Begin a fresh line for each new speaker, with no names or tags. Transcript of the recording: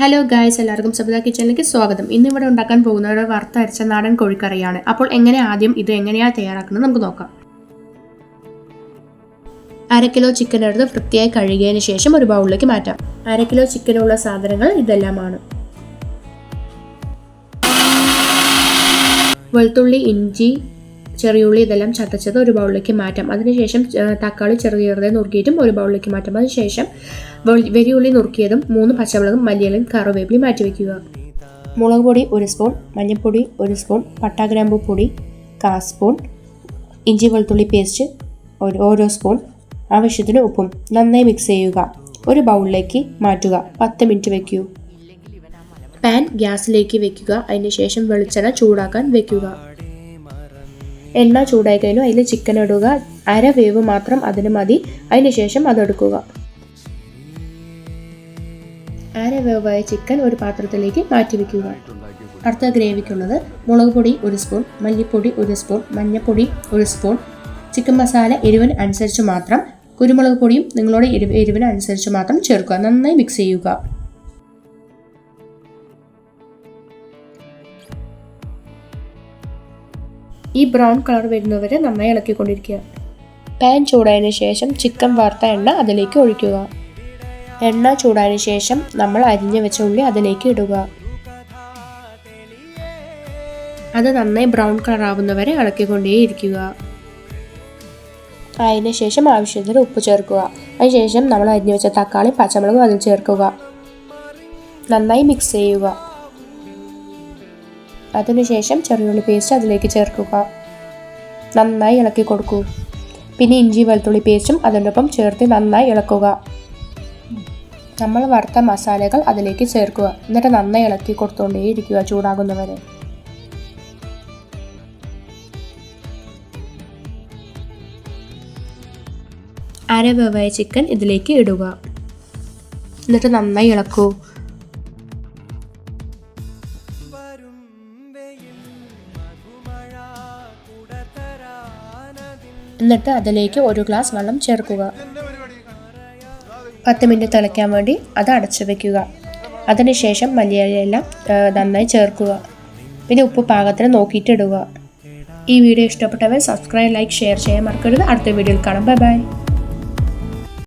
Hello guys, എല്ലാവർക്കും സബിത കിച്ചണിലേക്ക് സ്വാഗതം. ഇന്നിവിടെ ഉണ്ടാക്കാൻ പോകുന്നത് വറുത്തരച്ച നാടൻ കോഴിക്കറിയാണ്. അപ്പോൾ ആദ്യം ഇത് എങ്ങനെയാണ് തയ്യാറാക്കുന്നത് നമുക്ക് നോക്കാം. 1/2 കിലോ ചിക്കൻ എടുത്ത് വൃത്തിയായി കഴുകിയതിന് ശേഷം ഒരു ബൗളിലേക്ക് മാറ്റാം. 1/2 കിലോ ചിക്കനുള്ള സാധനങ്ങൾ ഇതെല്ലാമാണ്: വെളുത്തുള്ളി, ഇഞ്ചി, ചെറിയുള്ളി ഇതെല്ലാം ചതച്ചത് ഒരു ബൗളിലേക്ക് മാറ്റാം. അതിനുശേഷം തക്കാളി ചെറുതായി നുറുക്കിയിട്ടും ഒരു ബൗളിലേക്ക് മാറ്റാം. അതിനുശേഷം വലിയുള്ളി നുറുക്കിയതും 3 പച്ചമുളകും മല്ലിയിലയും കറിവേപ്പിലയും മാറ്റി വയ്ക്കുക. മുളക് പൊടി 1 സ്പൂൺ, മഞ്ഞൾപ്പൊടി 1 സ്പൂൺ, പട്ടാഗ്രാമ്പൂ പൊടി 1/4 സ്പൂൺ, ഇഞ്ചി വെളുത്തുള്ളി പേസ്റ്റ് ഓരോ സ്പൂൺ, ആവശ്യത്തിന് ഉപ്പും. നന്നായി മിക്സ് ചെയ്യുക. ഒരു ബൗളിലേക്ക് മാറ്റുക. 10 മിനിറ്റ് വയ്ക്കൂ. പാൻ ഗ്യാസിലേക്ക് വെക്കുക. അതിനുശേഷം വെളിച്ചെണ്ണ ചൂടാക്കാൻ വെക്കുക. എണ്ണ ചൂടായി കഴിഞ്ഞു അതിൽ ചിക്കൻ ഇടുക. 1/2 വേവ് മാത്രം അതിന് മതി. അതിനുശേഷം അതെടുക്കുക. 1/2 വേവായ ചിക്കൻ ഒരു പാത്രത്തിലേക്ക് മാറ്റി വയ്ക്കുക. അടുത്ത ഗ്രേവിക്കുള്ളത് മുളക് പൊടി 1 സ്പൂൺ, മല്ലിപ്പൊടി 1 സ്പൂൺ, മഞ്ഞൾപ്പൊടി 1 സ്പൂൺ, ചിക്കൻ മസാല എരിവിന് അനുസരിച്ച് മാത്രം, കുരുമുളക് പൊടിയും നിങ്ങളുടെ എരിവിന് അനുസരിച്ച് മാത്രം ചേർക്കുക. നന്നായി മിക്സ് ചെയ്യുക. ഈ ബ്രൗൺ കളർ വരുന്നവരെ നന്നായി ഇളക്കിക്കൊണ്ടിരിക്കുക. പാൻ ചൂടായതിനു ശേഷം ചിക്കൻ വറുത്ത എണ്ണ അതിലേക്ക് ഒഴിക്കുക. എണ്ണ ചൂടായതിനു ശേഷം നമ്മൾ അരിഞ്ഞു വെച്ച ഉള്ളി അതിലേക്ക് ഇടുക. അത് നന്നായി ബ്രൗൺ കളർ ആവുന്നവരെ ഇളക്കിക്കൊണ്ടേയിരിക്കുക. അതിന് ശേഷം ആവശ്യത്തിന് ഉപ്പ് ചേർക്കുക. അതിനുശേഷം നമ്മൾ അരിഞ്ഞു വെച്ച തക്കാളി പച്ചമുളകും അതിൽ ചേർക്കുക. നന്നായി മിക്സ് ചെയ്യുക. അതിനുശേഷം ചെറിയുള്ളി പേസ്റ്റ് അതിലേക്ക് ചേർക്കുക. നന്നായി ഇളക്കി കൊടുക്കൂ. പിന്നെ ഇഞ്ചി വെളുത്തുള്ളി പേസ്റ്റും അതിനൊപ്പം ചേർത്ത് നന്നായി ഇളക്കുക. നമ്മൾ വറുത്ത മസാലകൾ അതിലേക്ക് ചേർക്കുക. എന്നിട്ട് നന്നായി ഇളക്കി കൊടുത്തുകൊണ്ടേയിരിക്കുക ചൂടാകുന്നവരെ. അരവേവായ ചിക്കൻ ഇതിലേക്ക് ഇടുക. എന്നിട്ട് നന്നായി ഇളക്കൂ. എന്നിട്ട് അതിലേക്ക് 1 ഗ്ലാസ് വെള്ളം ചേർക്കുക. 10 മിനിറ്റ് തിളയ്ക്കാൻ വേണ്ടി അത് അടച്ചു വയ്ക്കുക. അതിനുശേഷം മല്ലിയിലയെല്ലാം നന്നായി ചേർക്കുക. പിന്നെ ഉപ്പ് പാകത്തിന് നോക്കിയിട്ട് ഇടുക. ഈ വീഡിയോ ഇഷ്ടപ്പെട്ടവർ സബ്സ്ക്രൈബ്, ലൈക്ക്, ഷെയർ ചെയ്യാൻ മറക്കരുത്. അടുത്ത വീഡിയോയിൽ കാണാം. Bye bye.